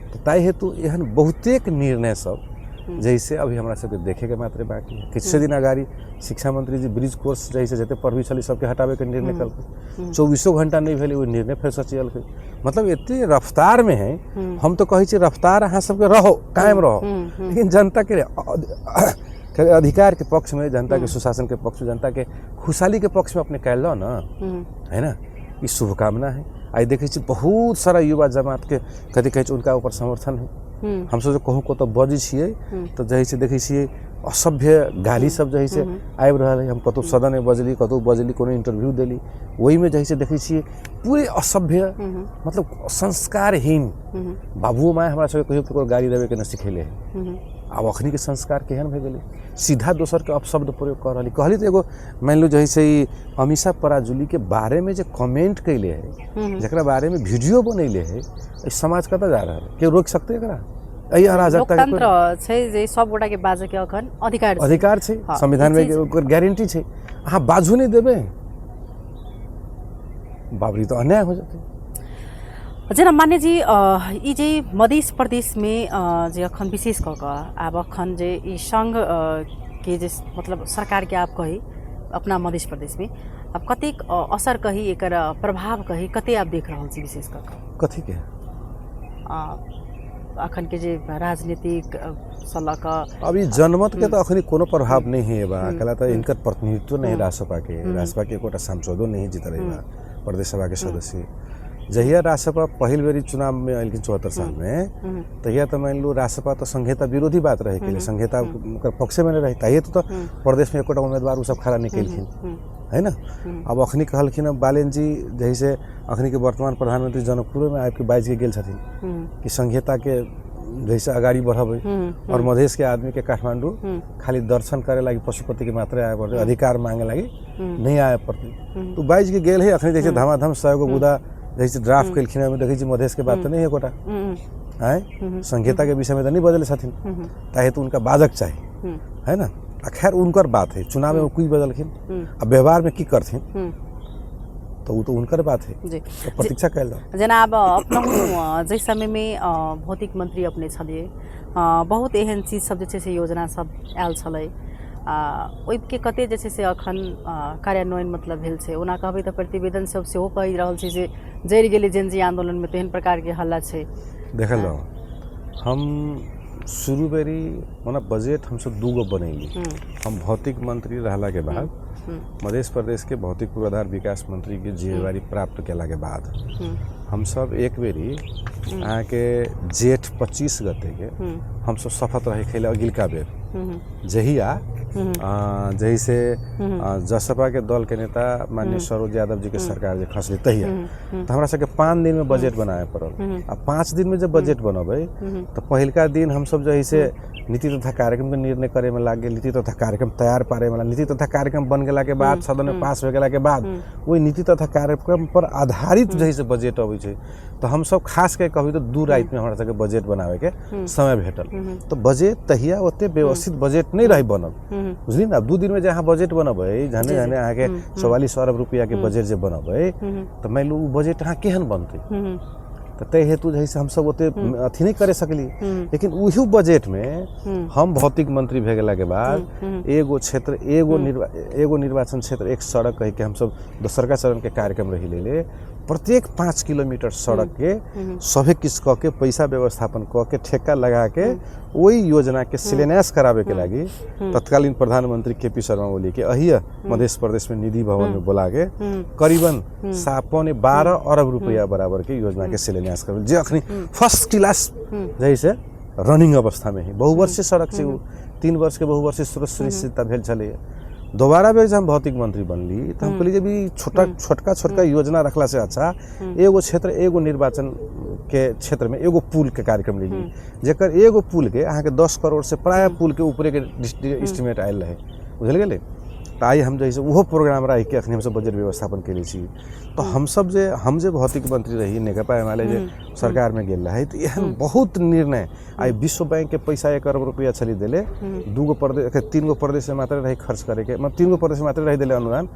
तो ताई हेतु एहन बहुतेक निर्णय सब जैसे अभी हमरा सबके देखे के मात्र बाकी है। किछ दिन अगाड़ी शिक्षा मंत्री जी ब्रिज कोर्स जैसे जते पढ़वी छली सबके हटावे के निर्णय कल, 24 घंटा नहीं भेले वो निर्णय फिर सचियल के। मतलब एते रफ्तार में है। हम तो कहे छी रफ्तार अहाँ सबके रहो, कायम रहो, लेकिन जनता के अधिकार के पक्ष में, जनता के सुशासन के पक्ष में, जनता के खुशहाली के पक्ष में अपने कैल लो ना, है ना। ये शुभकामना है। आई देखे छी बहुत सारा युवा जमात के कथी कहै छै उनका ऊपर समर्थन है। हम सब कहूँ को तो बजी छियै तो जही से देखे छियै असभ्य गाली सब जही से आबि रहल है। हम कतौ सदन में बजली, कतौ बजली, कोनो इंटरव्यू देली, वही में जही से देखे छियै पूरे असभ्य, मतलब संस्कारहीन। बाबू माय हमरा सबके कहियो ककरो गाली देवे के न सिखेले है। अब अखनी के संस्कार केहन भे गेलै, सीधा दोसर के अपशब्द प्रयोग कर रही। कहली तो एगो मान लो जैसे ही अमीषा पराजुली के बारे में जो कमेंट कैले है, जकरा बारे में वीडियो बनैले है, समाज कतऽ जा रहा है, के रोक सकते एकरा। एही अराजकता के लोकतंत्र छै जे सब गोटा के बाजे के अखन अधिकार छै, संविधान में ओकर गारंटी छै। अहाँ बाजू नहीं देबे बाबरी तो अन्याय हो जाते। जना मान्य जी ई जे मध्य प्रदेश में जे अखन विशेष कऽ आब अखन जे ई संघ के जे मतलब सरकार के आप कही अपना मध्य प्रदेश में अब कतेक असर कही, एकर प्रभाव कही, कते आप देख रहल छी विशेष कऽ कथी के। अखन के जे राजनीतिक सलाहकार अब ये जनमत के तो अखनी कोनो प्रभाव नहीं है बा कला तो इनकर प्रतिनिधित्व नहीं रासपा के एकोटा सांसदों नहीं जीत रही बा प्रदेश सभा के सदस्य जहिया रासपा पहिल बेरी चुनाव में आयल 74 साल में तहिया तो मान लो रासपा तो संहिता विरोधी बात रहे के संहिता पक्ष में रहे तहिया तो प्रदेश में एकोटा उम्मीदवार उ सब खड़ा निकलखिन है ना। अब अखनी कहलखिन बालेन जी जैसे अखनी के वर्तमान प्रधानमंत्री जनकपुर में आके बाइज के गेल छथिन कि संहिता के जैसे अगाड़ी बढ़ावे और मधेश के आदमी के काठमांडू खाली दर्शन करे लगी पशुपति के मात्रा आए पड़ते अधिकार मांगे लगी नहीं आए पड़ती तो बाइज के गेल है अखनी जैसे धमाधम 100 गो बुदा जैसे ड्राफ्ट कलखिन में देखी मधेश के बात तो नहीं है कोटा है संहिता के विषय में तो नहीं बदले छथिन ताहे तो उनका बाधक चाहिए है ना। खैर उनकर बात है चुनाव में कोई बदलखिन अब व्यवहार में की करथिन तो वो तो उनकर बात है तो प्रतीक्षा कैल जनाब अपना जै समय में भौतिक मंत्री अपने छलिए बहुत एहन चीज सब जे से योजना सब आयल छलै ओहि के कते जे से अखन कार्यान्वयन मतलब भेल छै ओना कहबै तऽ प्रतिवेदन सब सेहो कहि रहल छै जे जरि गेलै जेनजी आंदोलन में तेहन प्रकार के हल्ला छै देखल हम शुरू बेरी मना बजट हम सब दूगो बनैली हम भौतिक मंत्री रहला के बाद मध्य प्रदेश के भौतिक पूर्वाधार विकास मंत्री के जिम्मेवारी प्राप्त केला के बाद हम सब एक बेरी अहाँ के जेठ 25 गते के हम सब शपथ रहे खेले अगिलका बेर जहिया जैसे जसपा के दल के नेता माननीय सरोज यादव जी के सरकार जे खसले तहिया तो हमरा सबके 5 दिन में बजट बनाए पड़ल आ 5 दिन में जब बजट बनबै तो पहिलका दिन हम सब जैसे नीति तथा कार्यक्रम के निर्णय करे में लाग गेल नीति तथा कार्यक्रम तैयार पारे वाला नीति तथा कार्यक्रम बन गेला के बाद सदन में पास हो गेला के बाद वही नीति तथा कार्यक्रम पर आधारित जैसे बजट अबै छै तो हम सब खास के कहबै तो 2 रात में हमरा सबके बजट बनावे के समय भेटल तो बजट तहिया ओते व्यवस्थित बजट नहीं रही बनल बुझली ना 2 दिन में जहाँ बजट बनबै जाने जाने अहाँ के 44 अरब रुपया के बजट जे बनबै तो मान लो बजट अहाँ केहन बनतै तो तय हेतु जैसे हम सब ओते अथी नहीं करे सकली लेकिन उही बजट में हम भौतिक मंत्री भे गेला के बाद एगो क्षेत्र एगो निर्वाचन क्षेत्र एक सड़क कह के हम सब दोसरका चरण के कार्यक्रम रही ले प्रत्येक 5 किलोमीटर सड़क के सभी किस क के पैसा व्यवस्थापन क के ठेका लगा के वही योजना के शिलान्यास करावे के लगी तत्कालीन प्रधानमंत्री केपी शर्मा ओली के अहिया मध्य प्रदेश में निधि भवन में बुला के करीबन 12 अरब रुपया बराबर के योजना के शिलान्यास कर जे अखनी फर्स्ट क्लास जैसे रनिंग अवस्था में ही बहुवर्षीय सड़क से 3 वर्ष के बहुवर्षीय सुनिश्चितता भेल छले दोबारा बेर जब हम भौतिक मंत्री बनली तो हम कहली जब छोटका योजना रखला से अच्छा एगो क्षेत्र एगो निर्वाचन के क्षेत्र में एगो पुल के कार्यक्रम ली जेकर एगो पुल के अहाँ के 10 करोड़ से प्राय पुल के ऊपरे के एस्टिमेट आयल रहे बुझल गेले तो आई हम जैसे वो प्रोग्राम रही के अखनी हम सब बजट व्यवस्थापन के लिए तो हम जे भौतिक मंत्री रही नेकपा एमाले जे सरकार में गेल रहे तो एहन बहुत निर्णय आई विश्व बैंक के पैसा 1 अरब रुपया छली देले 3 गो प्रदेश से मात्र रही खर्च करे के मतलब 3 गो प्रदेश मात्र रही देले अनुदान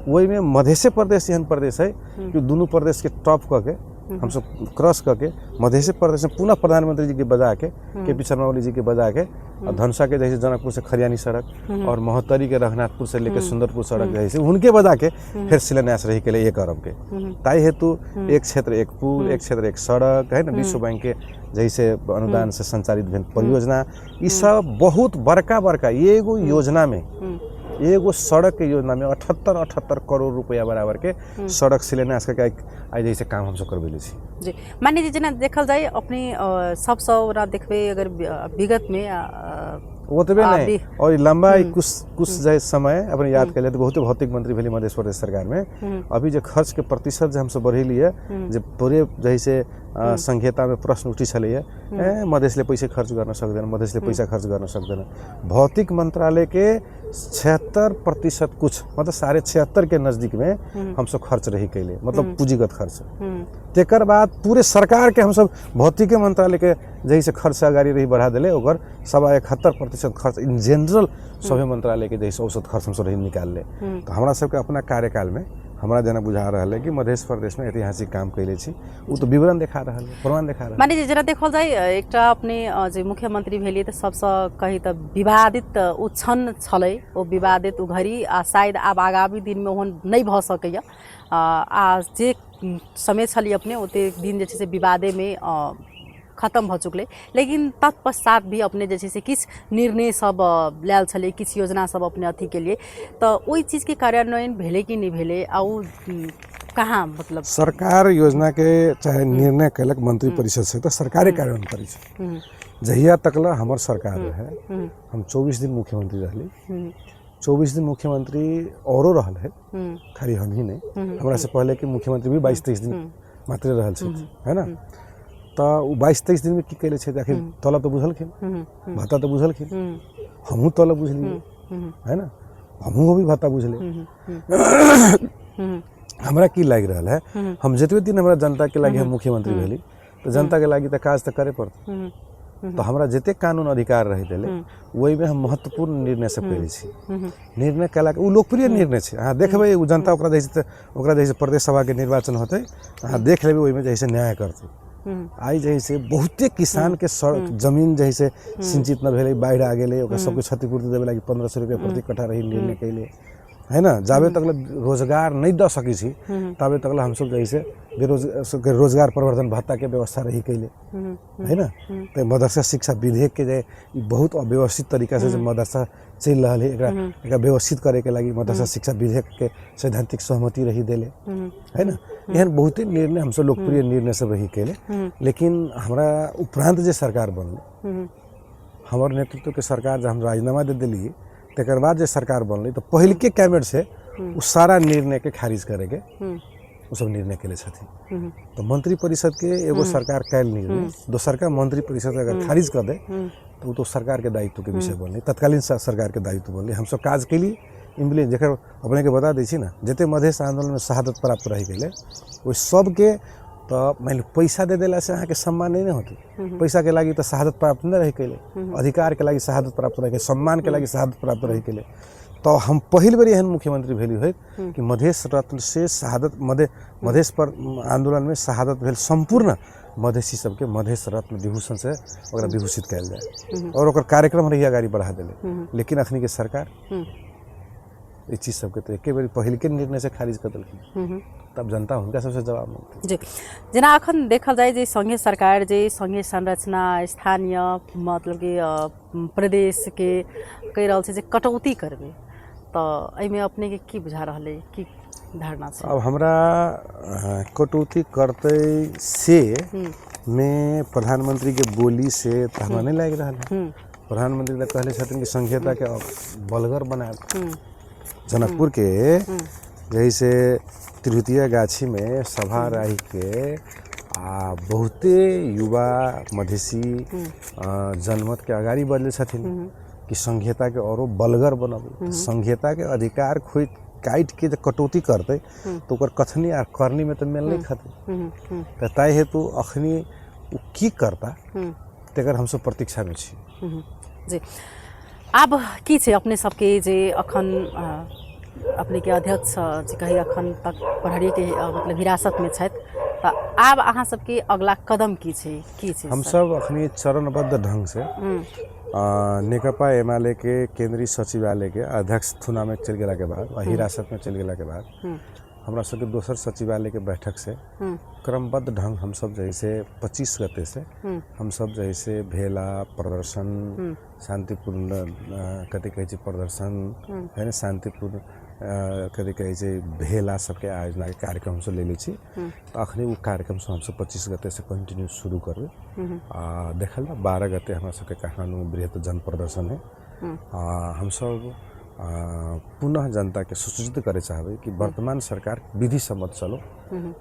वही में मध्य प्रदेश एहन प्रदेश है कि दोनों प्रदेश के टॉप करके हम सब क्रॉस करके मध्य प्रदेश में पुनः प्रधानमंत्री जी के बजा के केपी शर्मा ओली जी के बजा के और धनसा के जैसे जनकपुर से खरियानी सड़क और महोत्तरी के रघुनाथपुर से लेकर सुंदरपुर सड़क जैसे उनके बजा के फिर शिलान्यास रही के लिए 1 अरब के ताई हेतु एक क्षेत्र एक पुल एक क्षेत्र एक सड़क है ना विश्व बैंक के जैसे अनुदान से संचालित परियोजना ये सब बहुत बड़का एगो योजना में एगो सड़क के योजना में 78 करोड़ रुपया बराबर के सड़क शिलान्यास के आई जैसे काम हम सब करबेले छी जी मान लीजिए जेना देखल जाए अपने सब सौरा देखबे अगर विगत में ओतबे नहीं और लंबा कुछ जाए समय अपने याद कर ले तो बहुत भौतिक मंत्री भेली मध्य प्रदेश सरकार में अभी जो खर्च के प्रतिशत जो हम सब बढ़ेली है जो पूरे जैसे संहिता में प्रश्न उठी छले मधेश ले पैसे खर्च गर्न सक्दैन मधेश ले पैसा खर्च गर्न सक्दैन भौतिक मंत्रालय के 76% कुछ मतलब 76.5 के नजदीक में हम सब खर्च रही कैले मतलब पूंजीगत खर्च तेकर बाद पूरे सरकार के हम सब भौतिक मंत्रालय के जैसे खर्च अगाड़ी रही बढ़ा दिले ओकर 71% खर्च इन जनरल सभी मंत्रालय के जैसे औसत खर्च हम सब रही निकाल ले तो हमरा सबके अपना कार्यकाल में हमरा जना बुझा रहा है कि मध्य प्रदेश में ऐतिहासिक काम कैले छी वो तो विवरण देखा रहा है प्रमाण देखा रहा है माने जरा देखल जाए एकटा अपने जे मुख्यमंत्री भेलिए त सबसे कही त विवादित उछन छलै ओ विवादित उघरी आ शायद अब आगामी दिन में ओहन नहीं भ सकैया आ जे समय छली अपने ओते दिन जे छै से विवादे में खत्म भ चुकले, लेकिन तत्पश्चात भी अपने जे छै से किछ निर्णय सब लेल छलै, किछ योजना सब अपने अथी के लिए, तो ओई चीज के कार्यान्वयन भेले कि नहीं भेले, आउ कहाँ मतलब सरकार योजना के चाहे निर्णय कैलक मंत्री परिषद से तो सरकारे कार्यान्वयन करी छै। जहिया तकला हमर सरकार है, हम 24 दिन मुख्यमंत्री रहली, 24 दिन मुख्यमंत्री औरो रहल है, खाली हम ही नहीं, हमरा से पहले के मुख्यमंत्री भी 22-23 दिन मात्र रहल छै, है ना। तो 22-23 दिन में की कैले छै, आखिर तलब तो बुझलखिन, भत्ता तो बुझलखिन, हमहूँ तलब बुझलिए, है ना, हमहूँ भी भत्ता बुझले। हमरा की लाग रहा है, हम जतबे दिन हमरा जनता के लागे हम मुख्यमंत्री भेली, तो जनता के लागी तो काज तो करे पड़ते, तो हमरा जते कानून अधिकार रहे दिले वही में हम महत्वपूर्ण निर्णय से पहले छी। निर्णय कला उ लोकप्रिय निर्णय छै, अहाँ देखबै उ जनता ओकरा जैसे प्रदेश सभा के निर्वाचन होते, अहाँ देख लेबै ओहि में जैसे न्याय करते। आई जैसे बहुते किसान के जमीन जैसे सिंचित न भेले, बाढ़ आ गेले, ओकरा सबके क्षतिपूर्ति देवे लागी 1500 रुपया प्रति कट्ठा रही निर्णय कैले, है ना। जाबे तक रोजगार नहीं द सकी छी तबे तक हम सब जैसे रोजगार प्रवर्धन भत्ता के व्यवस्था रही कैले, है ना। तो मदरसा शिक्षा विधेयक के जे बहुत अव्यवस्थित तरीका से मदरसा चल रहा है, एकरा व्यवस्थित करे के लगी मदरसा शिक्षा विधेयक के सैद्धांतिक सहमति रही देले, है ना। एहन बहुते निर्णय हम सब लोकप्रिय निर्णय सब रही कैले, लेकिन हमरा उपरांत जे सरकार बनल, हमार नेतृत्व के सरकार जब हम राजीनामा दे दिली, तकर बाद जो सरकार बनल तो पहल के कैबिनेट से उस सारा निर्णय के खारिज करे के वो सब निर्णय के लिए छथिन। तो मंत्री परिषद के एगो सरकार कैल निर्णय दोसर का मंत्री परिषद अगर खारिज कर दे तो वो तो सरकार के दायित्व के विषय बनले, तत्कालीन सरकार के दायित्व बनले। हम सब काज के लिए इम्प्लीमेंट जकर अपने के बता दी छी ना, जते मधेश आंदोलन में शहादत प्राप्त रह गए वो सब के तो मान पैसा दे दिला से अहाँ के सम्मान नहीं होती, पैसा के लागी तो शहादत प्राप्त नहीं रह कैले, अधिकार के लागी शहादत प्राप्त रह, सम्मान के लागी शहादत प्राप्त रह कैले। तो हम पहल बार एहन मुख्यमंत्री भेली है कि मधेश रत्न से शहादत मधेश पर आंदोलन में शहादत भेल संपूर्ण मधेसी सबके मधेश रत्न विभूषण से ओकरा विभूषित कैल जाए और ओकर कार्यक्रम रही आगाड़ी बढ़ा दिले। लेकिन अखनी के सरकार इस चीज सबके तो एक बार पहल के निर्णय से खारिज कर दिलखिन, तब जनता हुनका सबसे जवाब मांगते जी। जेना अखन देखल जाए जे संघीय सरकार जे संघीय संरचना स्थानीय मतलब कि प्रदेश के कह रहल छै जे कटौती करबे, तो एहिमे अपने के की बुझा रहल है, की धारणा छै? अब हमरा कटौती करते से में प्रधानमंत्री के बोली से तो हमरा नहीं लग रहा है। प्रधानमंत्री कहले छथिन कि संघीयता के बलगर बनाए। जनकपुर के जैसे तिरहुतिया गाछी में सभा रही के बहुते युवा मधेसी जनमत के अगाड़ी बढ़ले छथिन कि संघीयता के औरो बलगर बनब, संघीयता के अधिकार खोई काट के जब कटौती करते तो ओकर कथनी और करनी में तो मेल नहीं खाते। तो तय हेतु अखनी वो की करता तेकर हम सब प्रतीक्षा में छी। जी अब की छै अपने सबके जे अखन अपने के अध्यक्ष जी कही अखन तक प्रहरी के मतलब हिरासत में छथि, तो आब अहाँ सबके अगला कदम की छै? हम सब अखनी चरणबद्ध ढंग से नेकपा एमाले के केंद्रीय सचिवालय के अध्यक्ष थुना में चल गेला के बाद और हिरासत में चल गेला के बाद हमरा सबके दोसर सचिवालय के बैठक से क्रमबद्ध ढंग हम सब जैसे 25 गते से हम सब जैसे भेला प्रदर्शन शांतिपूर्ण कथी कहै छै प्रदर्शन है ना, शांतिपूर्ण कथी कहै छै भेला सबके आयोजना के कार्यक्रम सब ले छी। तो अखनी वो कार्यक्रम सब हम सब 25 गते से कंटिन्यू शुरू करबे। देखल 12 गते हमरा सबके काठमांडू में बृहत जन प्रदर्शन है। हम सब पुनः जनता के सूचित करे चाहबे कि वर्तमान सरकार विधि सम्मत चलो,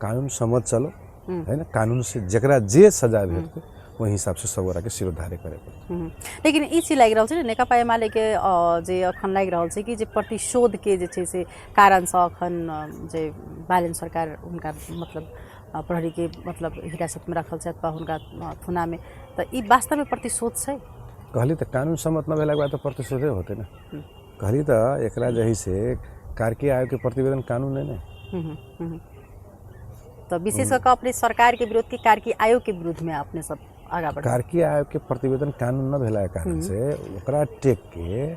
कानून सम्मत चलो, है ना। कानून से जकरा जे सजा भेटते वही हिसाब से सबरा के सिरोधार्य करे पड़ते। लेकिन ई चीज लागि रहल छै नेकपा एमाले के जे अखन लागि रहल छै कि जे प्रतिशोध के जे छै से कारण से अखन जे बालन सरकार हुनका मतलब प्रहरी के मतलब हिरासत में रखल छै अथवा हुनका थुना में, तो ई वास्तव में प्रतिशोध छै? कहली तो कानून सम्मत न भेला के बाद तो प्रतिशोधे होते ना। कहली तो एकरा जही से कार्की आयोग के प्रतिवेदन कानून है ना। तो विशेष करके अपने सरकार के विरोध की कार्की आयोग के विरुद्ध में अपने सब आगा बढ़ कार्की आयोग के प्रतिवेदन कानून न भेला के कारण से ओकरा टेक के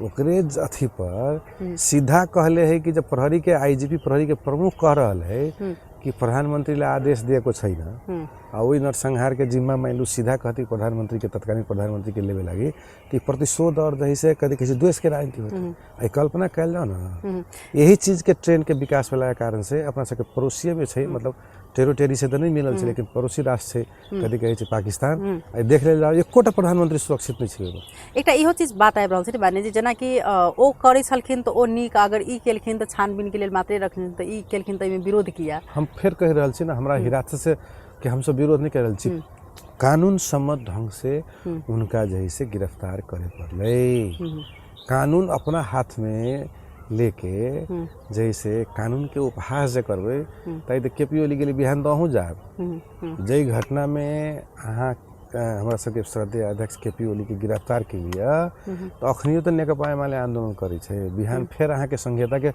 ओकरे अथी पर सीधा कहले है कि जब प्रहरी के आईजीपी प्रहरी के प्रमुख कह रहा है कि प्रधानमन्त्रीले आदेश दिएको छैन वही नरसंहार के जिम्मा माइलू सीधा कहती प्रधानमंत्री के तत्कालीन प्रधानमंत्री के लेवे लगी कि प्रतिशोध और जही से कभी किसी द्वेष के राजनीति होती कल्पना कैल जाओ ना यही चीज के ट्रेंड के विकास वाला कारण से अपना सबके पड़ोसी में है मतलब टेरिटरी से तो नहीं मिलल है लेकिन पड़ोसी राष्ट्र से कभी कहे पाकिस्तान देख ले जाओ एकोटा प्रधानमंत्री सुरक्षित नहीं है। एक इहो चीज बात आबि रहल छै बानी जी जेना कि ओ करै छलखिन तऽ ओ नीक अगर ई केलखिन तऽ छानबीन के लेल मात्रे रखथिन तऽ ई केलखिन तऽ एहिमे विरोध किया हम फिर कह रहल छी ना हमरा हिरासत से कि हम सब विरोध नहीं कर रहल छी कानून सम्मत ढंग से उनका जैसे गिरफ्तार करे पड़ले कानून अपना हाथ में लेके जैसे कानून के उपहास जे करबे ताई तो केपी ओली के लिए बिहान दहू जाब जई घटना में अहाँ हमारा सबके श्रद्धेय अध्यक्ष केपी ओली के गिरफ्तार के लिए तो अखनियो तो नेकपा एमाले आंदोलन करी छे बिहान फिर अहाँ के संहिता के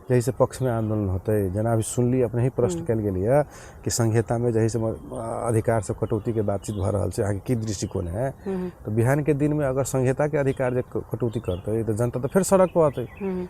जैसे पक्ष में आंदोलन होते जना अभी सुन ली अपने ही प्रश्न कल गया कि संहिता में जैसे अधिकार से कटौती के बातचीत भ रहा है की दृष्टिकोण है तो बिहान के दिन में अगर संहिता के अधिकार जे कटौती करते तो जनता तो फिर सड़क पर आते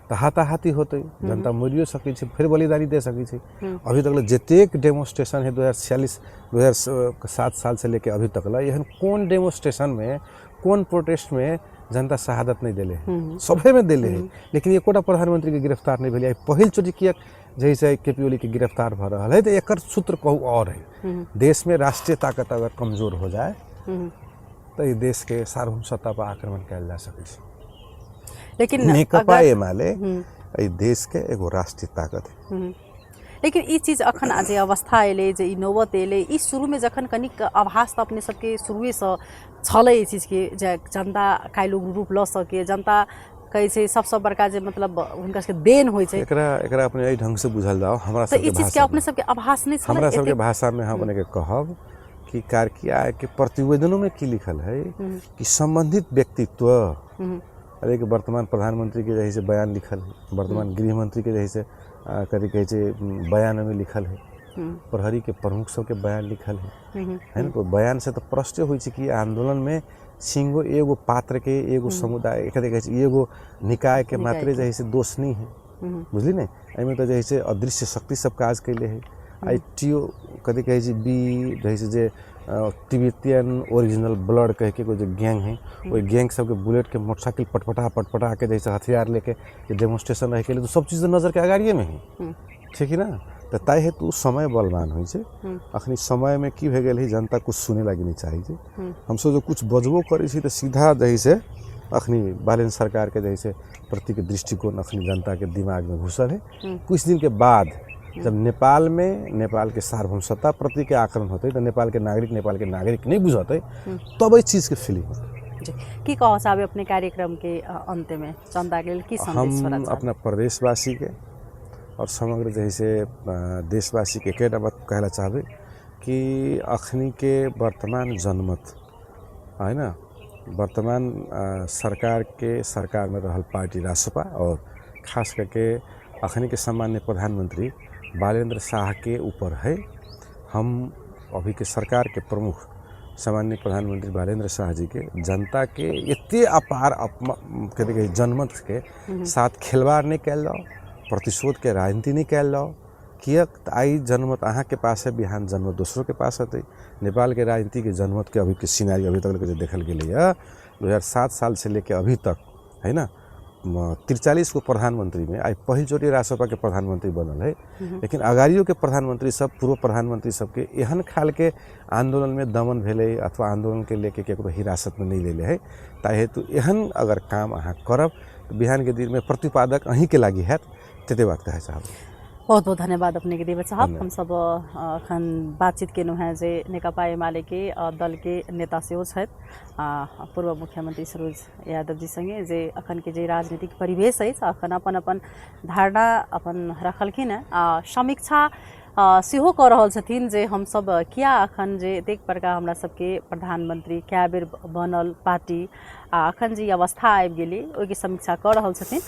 तो हाथाहाथी होते जनता मरियो सकी फिर बलिदानी दे सकी अभी तक जतेक डेमोन्स्ट्रेशन है 2007 साल से लेके अभी तक एहन कौन डेमोन्स्ट्रेशन में कौन प्रोटेस्ट में जनता शहादत नहीं दिले सभे में दिले है लेकिन एकोटा प्रधानमंत्री के गिरफ्तार नहीं भेल पहिल चोटी किया जैसे केपी ओली के गिरफ्तार भ रहा है तो एक सूत्र कहू और है देश में राष्ट्रीय ताकत अगर कमजोर हो जाए तो ये देश के सार्वभौम सत्ता पर आक्रमण कल जा सके लेकिन नेकपा एमाले देश के एगो राष्ट्रीय ताकत है लेकिन ई चीज अखन आज अवस्था अले जे ई नौबत अले ई शुरू में जखन कनिक आभास तो अपने सबके शुरुए से छले ई चीज के जनता काल्हि रूप ल सके जनता कहे छै सबसे बड़का जे मतलब हुनका सबके देन होय छै एकरा अपने एहि ढंग से बुझल जाओ हमरा सबके ई चीज के अपने सबके आभास नहीं छले हमरा सबके भाषा में हम अपने के कहब कि कार्किया के प्रतिवेदनों में की लिखल है कि संबंधित व्यक्तित्व अरे कि वर्तमान प्रधानमंत्री के जैसे बयान लिखल है वर्तमान गृह मंत्री के जैसे कभी कहे बयान में लिखल है प्रहरी के प्रमुख सबके बयान लिखल है ना तो बयान से तो प्रश्न हो कि आंदोलन में सिंगो एगो पात्र के एगो समुदाय एगो निकाय के मात्रे जैसे दोष नहीं है बुझली नहीं एमें तो जैसे अदृश्य शक्ति सब काज कैले है आई टीओ कभी कहे बी जैसे जे तिब्बतियन ओरिजिनल ब्लड कह के जो गैंग है वही गैंग सबके बुलेट के मोटरसाइकिल पटपटा के जैसे हथियार लेके डेमोन्स्ट्रेशन रहे के लिए तो सब चीज़ नजर के अगाड़िए में है ठीक है ना तो तय हेतु समय बलवान हो अखनी समय में की भे गई जनता कुछ सुने लगी नहीं चाहिए हमसे जो कुछ बजबो करी तो सीधा जैसे अखनी बालेन्द्र सरकार के जैसे प्रति के दृष्टिकोण अखनी जनता के दिमाग में घुसल है कुछ दिन के बाद जब नेपाल में नेपाल के सार्वभौम सत्ता प्रति के आक्रमण होते तो नेपाल के नागरिक नहीं बुझाते तब इस चीज़ के फीलिंग होते की कह चाहे अपने कार्यक्रम के अंत में जनता के लिए की संदेश हम अपना प्रदेशवासी के और समग्र जैसे देशवासी के एक बात कहना चाहबे कि अखनी के वर्तमान जनमत है ना वर्तमान सरकार में रहल पार्टी रासपा और खास करके अखनी के सामान्य प्रधानमंत्री बालेन्द्र शाह के ऊपर है हम अभी के सरकार के प्रमुख सामान्य प्रधानमंत्री बालेन्द्र शाह जी के जनता के इतने अपार कहे जनमत के साथ खिलवाड़ नहीं कैल जाओ प्रतिशोध के राजनीति नहीं कैल जाओ कियक आई जनमत अहाँ के पास है बिहान जनमत दूसरों के पास है नेपाल के राजनीति के जनमत के अभी के सिनारी अभी तक जो देखल गई 2007 साल से लेके अभी तक है ना 43 को प्रधानमंत्री में आई पहल चोटी रासपा के प्रधानमंत्री बनल है लेकिन अगाड़ियों के प्रधानमंत्री सब पूर्व प्रधानमंत्री सबके एहन खाल के आंदोलन में दमन भेले अथवा आंदोलन के लेके केकरो हिरासत में नहीं ले है ताहि हेतु एहन अगर काम अहाँ करब तो बिहान के दिन में प्रतिपादक अहीं के लागी है तेते बात कहे साहब बहुत बहुत धन्यवाद अपने के देव साहब हम सब अखन बातचीत केनु है जे नेकपा एमाले के दल के नेता सेहो छथि पूर्व मुख्यमंत्री सरोज यादव जी संगे जे अखन के जे राजनीतिक परिवेश है अखन अपन अपन धारणा अपन रखलखिन है समीक्षा सेहो कऽ रहल छथिन जे हम सब किया अखन जे एतेक बड़का हमरा सबके प्रधानमंत्री कए बेर बनल पार्टी अखन जे अवस्था आबि गेलै ओहिके समीक्षा कऽ रहल छथिन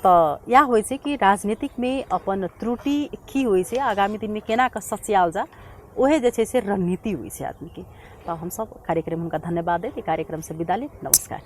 तो या होइ छै कि राजनीतिक में अपन त्रुटि की होइ छै आगामी दिन में केना कऽ सच्याल जा ओहे जे छै से रणनीति होइ छै आदमी के तो हम सब कार्यक्रम हुनका धन्यवाद देत कार्यक्रम से विदा लेब नमस्कार।